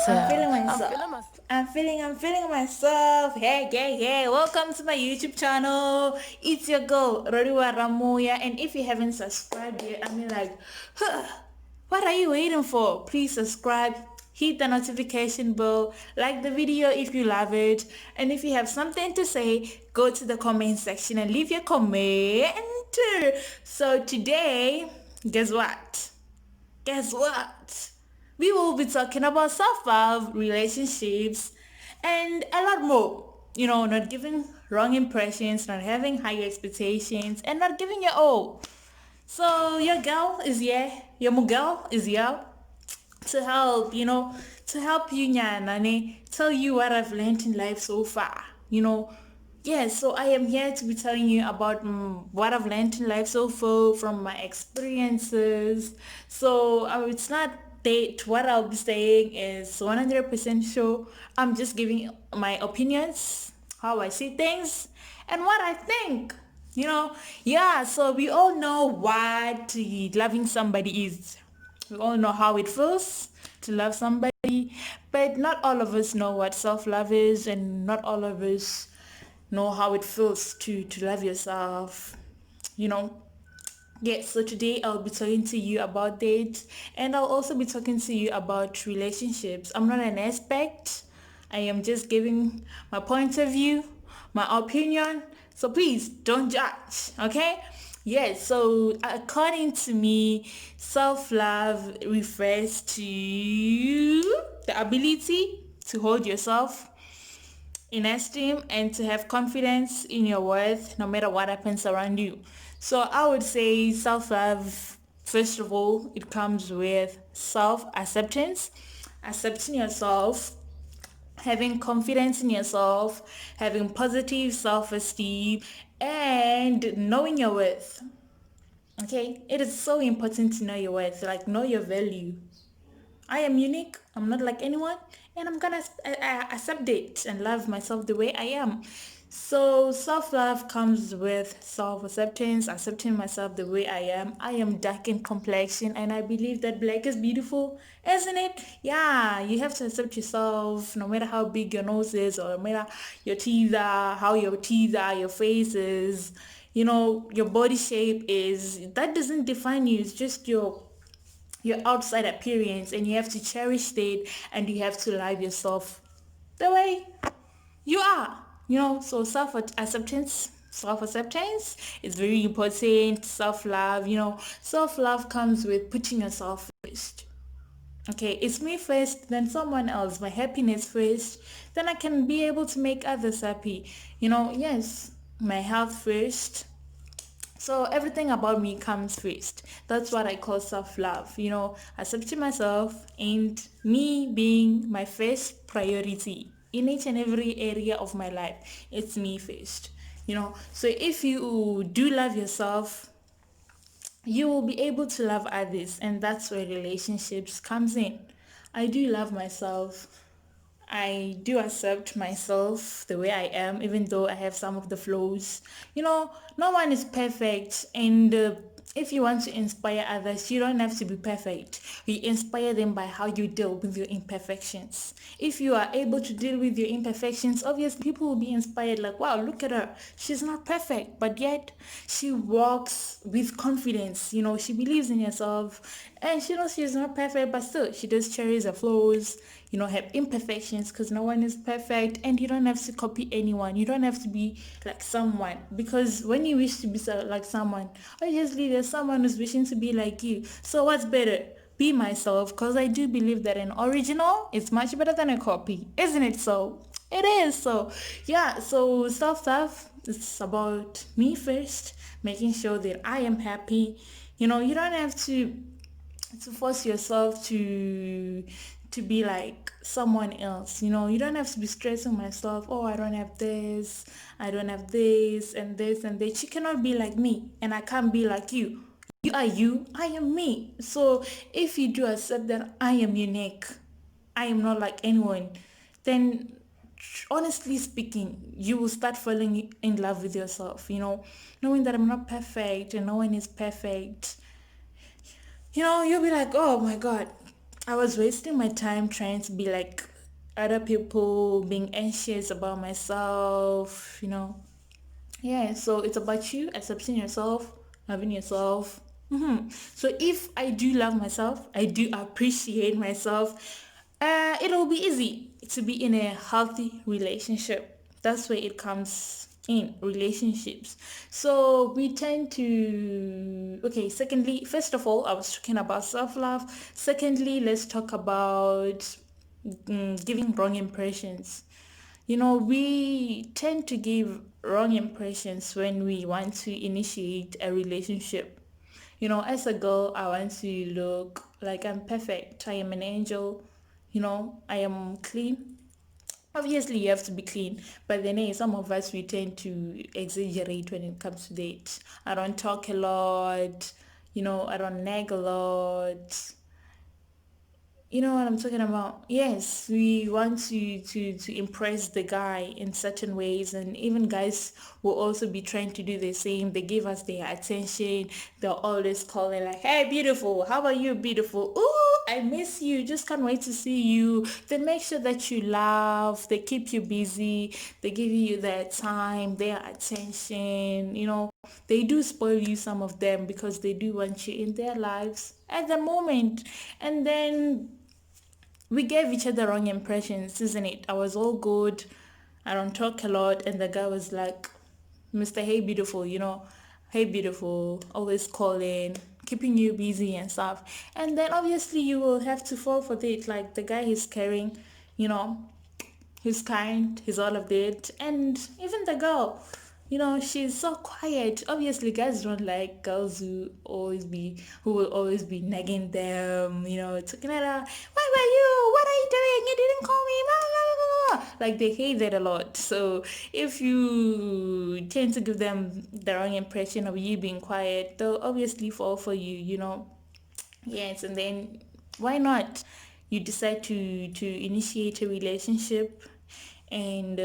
I'm feeling myself. I'm feeling myself. Hey. Welcome to my YouTube channel. It's your girl, Rodiwa Ramoya. And if you haven't subscribed yet, huh, what are you waiting for? Please subscribe. Hit the notification bell. Like the video if you love it. And if you have something to say, go to the comment section and leave your comment. So today, guess what? Guess what? We will be talking about self-love, relationships, and a lot more. Not giving wrong impressions, not having high expectations, and not giving your all. So your girl is here, your girl is here to help, to help you, Nyanane, tell you what I've learned in life so far. Yes, so I am here to be telling you about what I've learned in life so far from my experiences. So it's not that what I'll be saying is 100% sure. I'm just giving my opinions, how I see things, and what I think. Yeah, so we all know what loving somebody is. We all know how it feels to love somebody, but not all of us know what self-love is, and not all of us know how it feels to love yourself. You know, Yes, so today I'll be talking to you about dates, and I'll also be talking to you about relationships. I'm not an expert. I am just giving my point of view, my opinion. So please don't judge, okay? Yes, so according to me, self-love refers to the ability to hold yourself in esteem and to have confidence in your worth no matter what happens around you. So I would say self-love, first of all, it comes with self-acceptance, accepting yourself, having confidence in yourself, having positive self-esteem, and knowing your worth. Okay, it is so important to know your worth, like know your value. I am unique. I'm not like anyone, and I'm gonna accept it and love myself the way I am. So self-love comes with self-acceptance, accepting myself the way I am. I am dark in complexion, and I believe that black is beautiful, isn't it? Yeah, you have to accept yourself, no matter how big your nose is, or no matter your teeth are, how your teeth are, your face is, your body shape is. That doesn't define you. It's just your outside appearance, and you have to cherish it, and you have to love yourself the way you are. So self-acceptance is very important. Self-love, self-love comes with putting yourself first. Okay, it's me first, then someone else, my happiness first, then I can be able to make others happy. Yes, my health first, so everything about me comes first. That's what I call self-love. Accepting myself and me being my first priority in each and every area of my life. It's me first. So if you do love yourself, you will be able to love others, and that's where relationships comes in. I do love myself. I do accept myself the way I am, even though I have some of the flaws. No one is perfect, and if you want to inspire others, you don't have to be perfect. You inspire them by how you deal with your imperfections. If you are able to deal with your imperfections, obviously people will be inspired, like, wow, look at her. She's not perfect, but yet she walks with confidence. She believes in herself, and she knows she's not perfect, but still she does cherish her flaws, have imperfections, because no one is perfect, and you don't have to copy anyone. You don't have to be like someone, because when you wish to be like someone, obviously there's someone who's wishing to be like you. So what's better? Be myself, because I do believe that an original is much better than a copy, isn't it? So it is. So yeah, so self-love, it's about me first, making sure that I am happy. You don't have to force yourself to be like someone else. You don't have to be stressing myself, oh, I don't have this, I don't have this and this and this. You cannot be like me, and I can't be like you. You are you, I am me. So if you do accept that I am unique, I am not like anyone, then honestly speaking, you will start falling in love with yourself, knowing that I'm not perfect and no one is perfect. You'll be like, oh my God, I was wasting my time trying to be like other people, being anxious about myself, Yeah, so it's about you accepting yourself, loving yourself. So if I do love myself, I do appreciate myself, it'll be easy to be in a healthy relationship. That's where it comes in relationships. So we tend to, okay, secondly, first of all, I was talking about self-love. Secondly, let's talk about giving wrong impressions. We tend to give wrong impressions when we want to initiate a relationship. As a girl, I want to look like I'm perfect. I am an angel. I am clean. Obviously, you have to be clean, but then some of us, we tend to exaggerate when it comes to dates. I don't talk a lot. I don't nag a lot. You know what I'm talking about? Yes, we want to impress the guy in certain ways, and even guys will also be trying to do the same. They give us their attention. They're always calling like, "Hey, beautiful, how are you, beautiful? Ooh, I miss you. Just can't wait to see you." They make sure that you laugh. They keep you busy. They give you their time, their attention. They do spoil you, some of them, because they do want you in their lives at the moment. And then we gave each other wrong impressions, isn't it? I was all good. I don't talk a lot. And the guy was like, Mr. Hey Beautiful, hey beautiful, always calling, keeping you busy and stuff. And then obviously you will have to fall for it. Like the guy is caring, you know, he's kind, he's all of it. And even the girl, she's so quiet. Obviously, guys don't like girls who will always be nagging them, talking at her, where were you? What are you doing? You didn't call me, blah, blah, blah, blah. Like, they hate that a lot. So if you tend to give them the wrong impression of you being quiet, they'll obviously fall for you. Yes, and then why not? You decide to initiate a relationship, and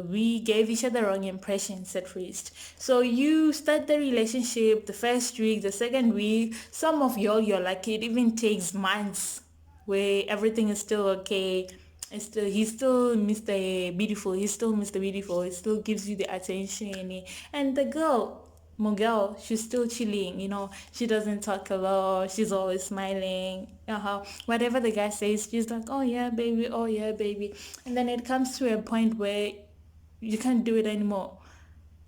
we gave each other wrong impressions at first. So you start the relationship the first week, the second week, some of y'all, you're like, it even takes months where everything is still okay. He's still Mr. Beautiful. He's still Mr. Beautiful. He still gives you the attention. And the girl, Miguel, she's still chilling. She doesn't talk a lot. She's always smiling. Whatever the guy says, she's like, oh yeah, baby. Oh yeah, baby. And then it comes to a point where you can't do it anymore.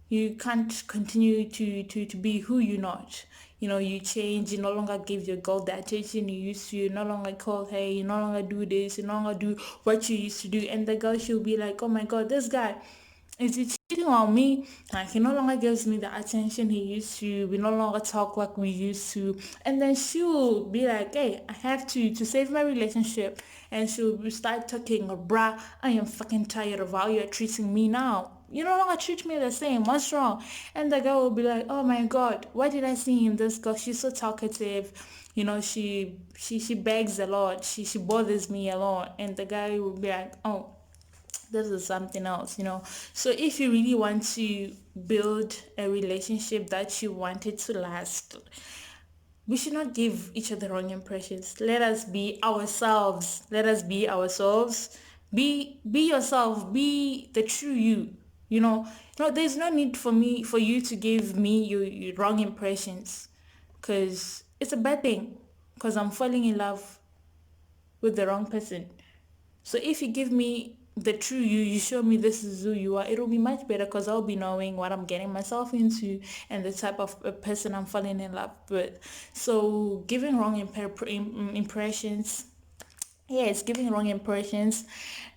You can't continue to be who you're not. You change. You no longer give your girl the attention you used to. You no longer call her. You no longer do this. You no longer do what you used to do. And the girl, she'll be like, oh my God, this guy, is he cheating on me? Like, he no longer gives me the attention he used to. We no longer talk like we used to. And then she'll be like, hey, I have to save my relationship. And she'll start talking, bruh, I am fucking tired of how you're treating me now. You no longer treat me the same. What's wrong? And the girl will be like, oh my God, what did I see in this girl? She's so talkative. She begs a lot. She bothers me a lot. And the guy will be like, oh, this is something else. So if you really want to build a relationship that you want it to last, we should not give each other wrong impressions. Let us be ourselves. Be yourself. Be the true you. No, there's no need for you to give me your wrong impressions, because it's a bad thing, because I'm falling in love with the wrong person. So if you give me the true you, you show me this is who you are, it'll be much better, because I'll be knowing what I'm getting myself into and the type of person I'm falling in love with. So giving wrong impressions, yes, giving wrong impressions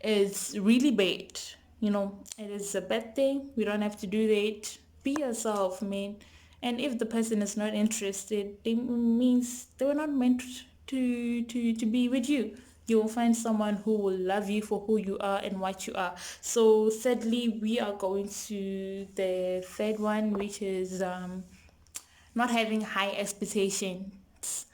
is really bad. It is a bad thing. We don't have to do that. Be yourself, man. And if the person is not interested, it means they were not meant to be with you. You will find someone who will love you for who you are and what you are. So thirdly, we are going to the third one, which is not having high expectations.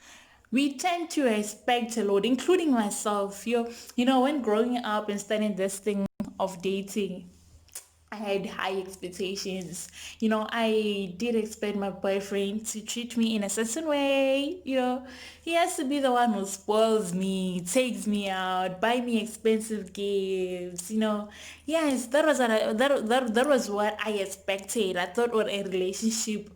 We tend to expect a lot, including myself. When growing up and studying this thing of dating, I had high expectations. I did expect my boyfriend to treat me in a certain way. He has to be the one who spoils me, takes me out, buy me expensive gifts. Yes, that was what I expected. I thought what a relationship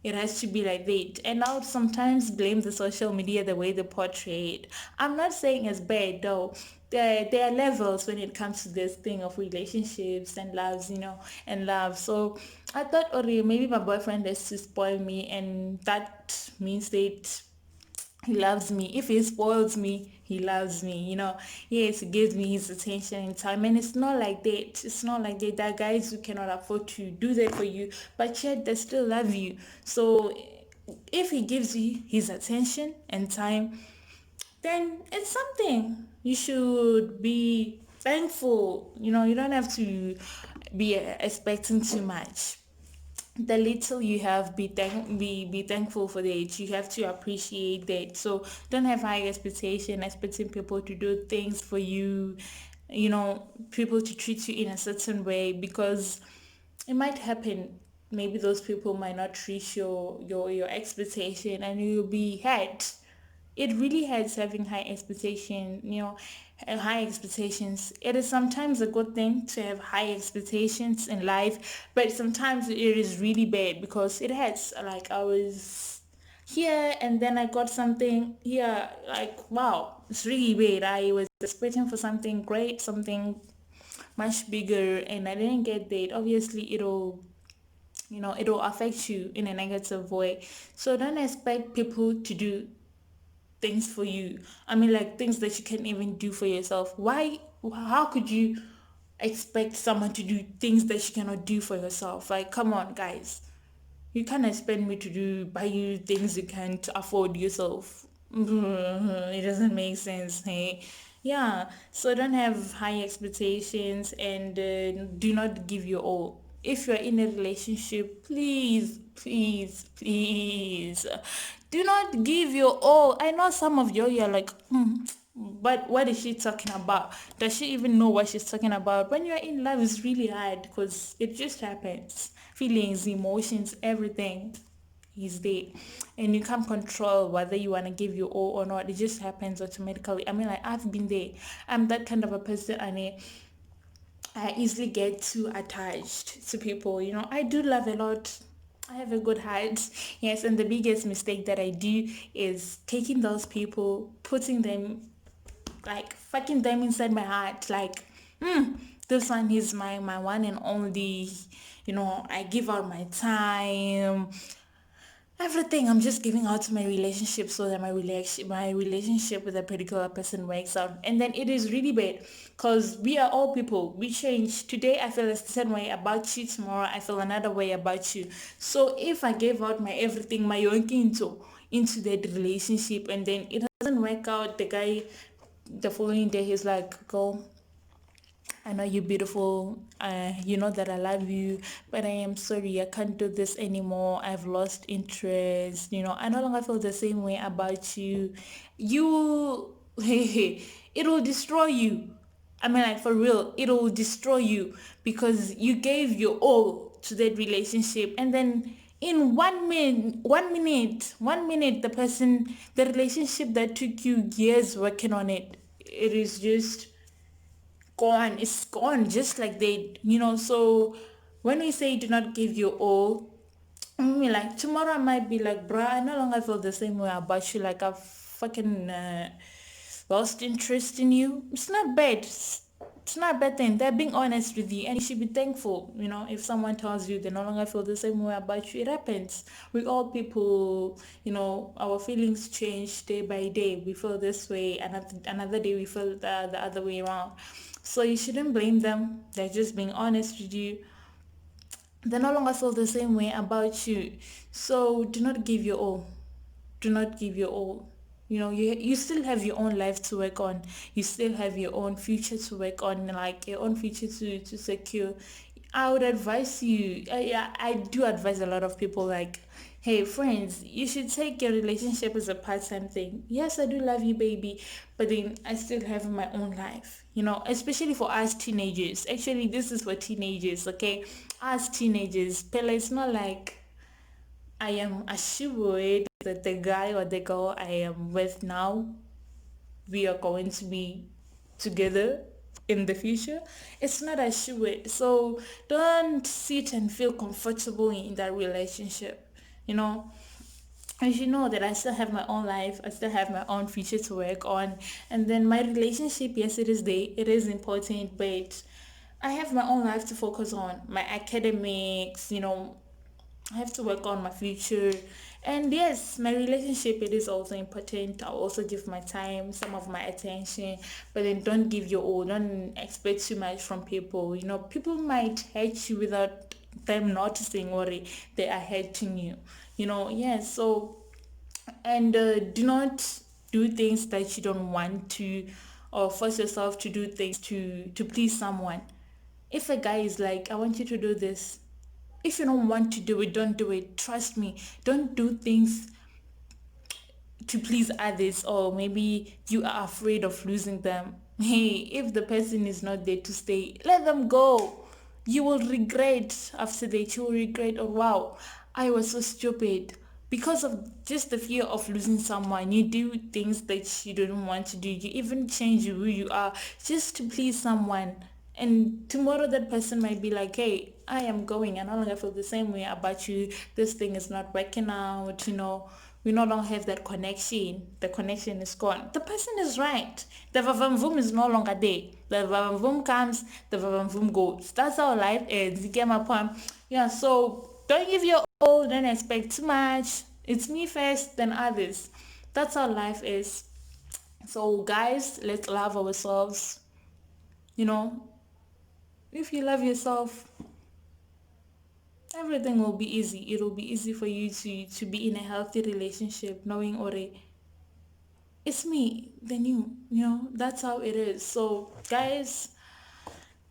it has to be like that. And I would sometimes blame the social media the way they portray it. I'm not saying it's bad though. There are levels when it comes to this thing of relationships and loves, and love. So I thought, oh, maybe my boyfriend has to spoil me, and that means that he loves me. If he spoils me, he loves me. Yes, he gives me his attention and time. And it's not like that. It's not like that. There are guys who cannot afford to do that for you, but yet they still love you. So if he gives you his attention and time, then it's something you should be thankful. You don't have to be expecting too much. The little you have, be thankful for that. You have to appreciate that. So don't have high expectation, expecting people to do things for you, people to treat you in a certain way, because it might happen. Maybe those people might not reach your expectation, and you'll be hurt. It really hurts having high expectation, high expectations. It is sometimes a good thing to have high expectations in life, but sometimes it is really bad because it hurts. Like I was here and then I got something here, like wow, it's really bad. I was expecting for something great, something much bigger, and I didn't get that. Obviously it'll affect you in a negative way. So don't expect people to do things for you. I mean, like things that you can't even do for yourself. Why? How could you expect someone to do things that you cannot do for yourself? Like, come on, guys. You can't expect me to buy you things you can't afford yourself. It doesn't make sense, hey. Yeah, so don't have high expectations, and do not give your all. If you're in a relationship, please, please, please, do not give your all. I know some of you're like, but what is she talking about? Does she even know what she's talking about? When you're in love, it's really hard because it just happens. Feelings, emotions, everything is there, and you can't control whether you want to give your all or not. It just happens automatically. I mean, like I've been there. I'm that kind of a person, and I easily get too attached to people. I do love a lot. I have a good heart. Yes, and the biggest mistake that I do is taking those people, putting them, like fucking them inside my heart. Like, this one is my one and only. I give out my time, everything. I'm just giving out to my relationship so that my relationship with a particular person works out. And then it is really bad because we are all people. We change. Today I feel a certain way about you, tomorrow I feel another way about you. So if I gave out my everything, my yonki into that relationship, and then it doesn't work out, the guy the following day he's like, girl, I know you're beautiful. You know that I love you, but I am sorry. I can't do this anymore. I've lost interest. I no longer feel the same way about you. You, it will destroy you. I mean, like for real, it will destroy you because you gave your all to that relationship, and then in 1 minute, the relationship that took you years working on it, it is just gone. It's gone just like they, so when we say do not give your all, I mean, like tomorrow I might be like, bruh, I no longer feel the same way about you. Like I've fucking lost interest in you. It's not bad. It's not a bad thing. They're being honest with you, and you should be thankful. If someone tells you they no longer feel the same way about you, it happens. We all people, our feelings change day by day. We feel this way, another day we feel the other way around. So you shouldn't blame them. They're just being honest with you. They no longer feel the same way about you. So do not give your all. Do not give your all. You still have your own life to work on. You still have your own future to work on, like your own future to secure. I would advise you, I do advise a lot of people like, hey friends, you should take your relationship as a part-time thing. Yes, I do love you, baby, but then I still have my own life, especially for us teenagers. Actually, this is for teenagers, okay? Us teenagers, Pella, it's not like I am assured that the guy or the girl I am with now, we are going to be together in the future. It's not assured. So don't sit and feel comfortable in that relationship. You know, you should know that I still have my own life. I still have my own future to work on. And then my relationship, yes, it is there. It is important, but I have my own life to focus on. My academics, I have to work on my future. And yes, my relationship, it is also important. I'll also give my time, some of my attention, but then don't give your all. Don't expect too much from people. People might hate you without them noticing or they are hating you. Yes. So, and do not do things that you don't want to, or force yourself to do things to please someone. If a guy is like, I want you to do this, if you don't want to do it, don't do it. Trust me. Don't do things to please others, or maybe you are afraid of losing them. Hey, if the person is not there to stay, let them go. You will regret after that. You will regret, oh wow, I was so stupid. Because of just the fear of losing someone, you do things that you don't want to do. You even change who you are just to please someone. And tomorrow that person might be like, hey, I am going. I no longer feel the same way about you. This thing is not working out, we no longer have that connection. The connection is gone. The person is right. The vavam voom is no longer there. The vavam voom comes, the vavam voom goes. That's how life is. You get my point? Yeah, so don't give your all, don't expect too much. It's me first, then others. That's how life is. So guys, let's love ourselves. You know, if you love yourself, everything will be easy. It will be easy for you to be in a healthy relationship, knowing already it's me, then that's how it is. So guys,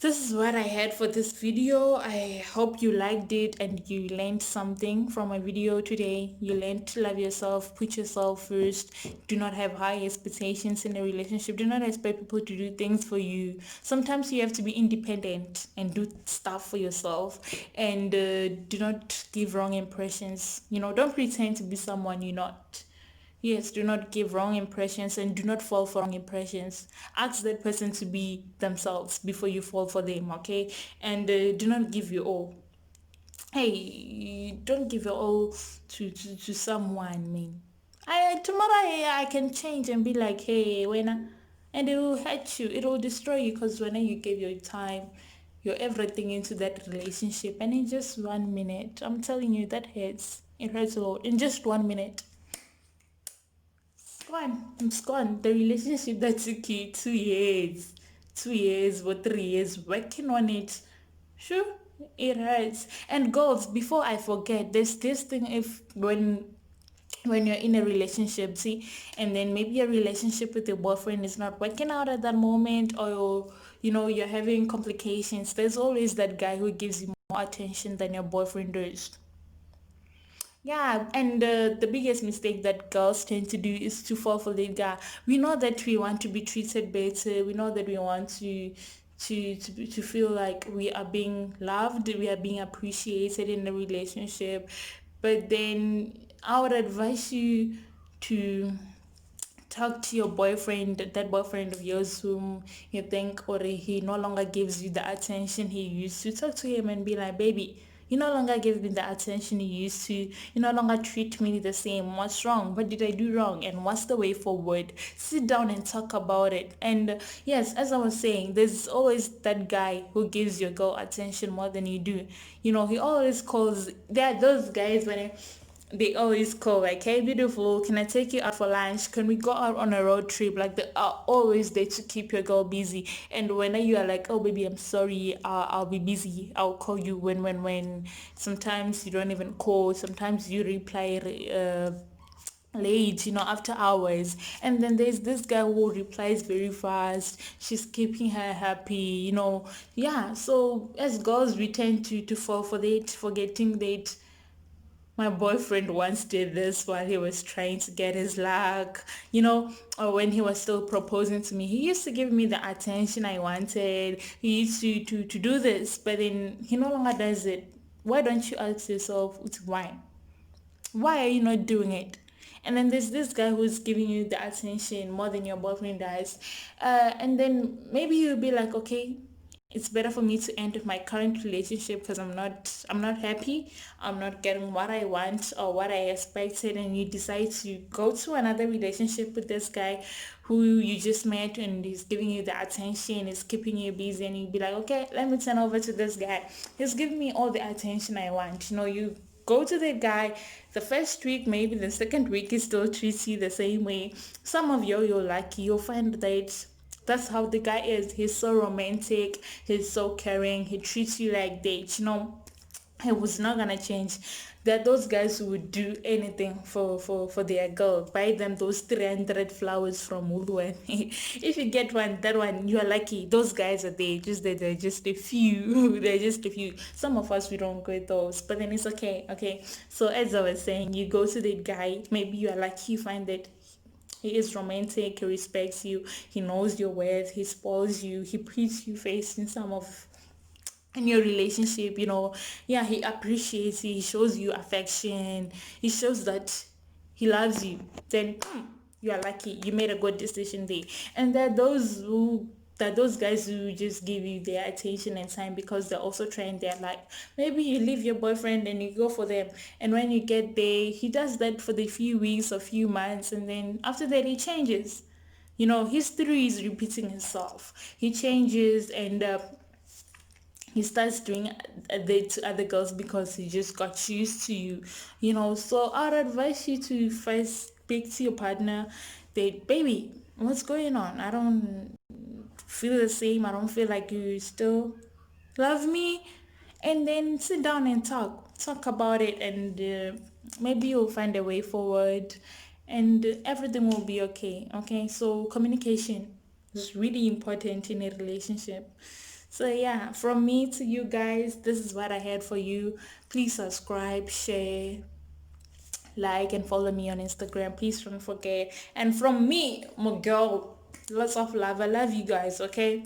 this is what I had for this video. I hope you liked it and you learned something from my video today. You learned to love yourself, put yourself first. Do not have high expectations in a relationship. Do not expect people to do things for you. Sometimes you have to be independent and do stuff for yourself. And do not give wrong impressions. Don't pretend to be someone you're not. Yes, do not give wrong impressions and do not fall for wrong impressions. Ask that person to be themselves before you fall for them, okay? And do not give your all. Hey, don't give your all to someone, man. Tomorrow I can change and be like, hey, and it will hurt you. It will destroy you because when you give your time, your everything into that relationship, and in just 1 minute, I'm telling you, that hurts. It hurts a lot. In just 1 minute. Gone. It's gone. The relationship that took you 2 years, 2 years or 3 years working on it. Sure, it hurts. And girls, before I forget, there's this thing if when you're in a relationship, see, and then maybe your relationship with your boyfriend is not working out at that moment, or you're having complications. There's always that guy who gives you more attention than your boyfriend does. Yeah, and the biggest mistake that girls tend to do is to fall for the guy. We know that we want to be treated better. We know that we want to feel like we are being loved, we are being appreciated in the relationship. But then I would advise you to talk to your boyfriend, that boyfriend of yours whom you think or he no longer gives you the attention he used to. Talk to him and be like, baby, you no longer give me the attention you used to. You no longer treat me the same. What's wrong? What did I do wrong? And what's the way forward? Sit down and talk about it. And yes, as I was saying, there's always that guy who gives your girl attention more than you do. He always calls. There are those guys when they always call like, hey beautiful, can I take you out for lunch, can we go out on a road trip? Like, they are always there to keep your girl busy. And when you are like, oh baby, I'm sorry, I'll be busy, I'll call you when sometimes you don't even call, sometimes you reply late, after hours. And then there's this guy who replies very fast. She's keeping her happy, yeah. So as girls, we tend to fall for that, forgetting that my boyfriend once did this while he was trying to get his luck, or when he was still proposing to me. He used to give me the attention I wanted. He used to do this, but then he no longer does it. Why don't you ask yourself, it's why? Why are you not doing it? And then there's this guy who's giving you the attention more than your boyfriend does. And then maybe you'll be like, okay, it's better for me to end with my current relationship because I'm not happy. I'm not getting what I want or what I expected. And you decide to go to another relationship with this guy who you just met, and he's giving you the attention, he's keeping you busy, and you'd be like, okay, let me turn over to this guy. He's giving me all the attention I want. You go to the guy the first week, maybe the second week he still treats you the same way. Some of you're lucky, you'll find that that's how the guy is. He's so romantic, he's so caring, he treats you like that. It was not gonna change. There are those guys who would do anything for their girl. Buy them those 300 flowers from Woolworth. If you get one, that one, you are lucky. Those guys are there. Just that they're just a few. They're just a few. Some of us, we don't get those. But then it's okay. Okay. So as I was saying, you go to the guy. Maybe you are lucky. You find that he is romantic. He respects you. He knows your worth. He spoils you. He puts you first in some of in your relationship. Yeah, he appreciates you, he shows you affection, he shows that he loves you. Then you are lucky, you made a good decision there. And those guys who just give you their attention and time because they're also trying their life. Maybe you leave your boyfriend and you go for them, and when you get there, he does that for the few weeks or few months, and then after that he changes. History is repeating itself. He changes, and he starts doing a date to other girls because he just got used to you. So I'd advise you to first speak to your partner that, baby, what's going on? I don't feel the same. I don't feel like you still love me. And then sit down and talk about it, and maybe you'll find a way forward, and everything will be okay. So communication is really important in a relationship. So yeah, from me to you guys, this is what I had for you. Please subscribe, share, like, and follow me on Instagram. Please don't forget. And from me, my girl, lots of love. I love you guys, okay?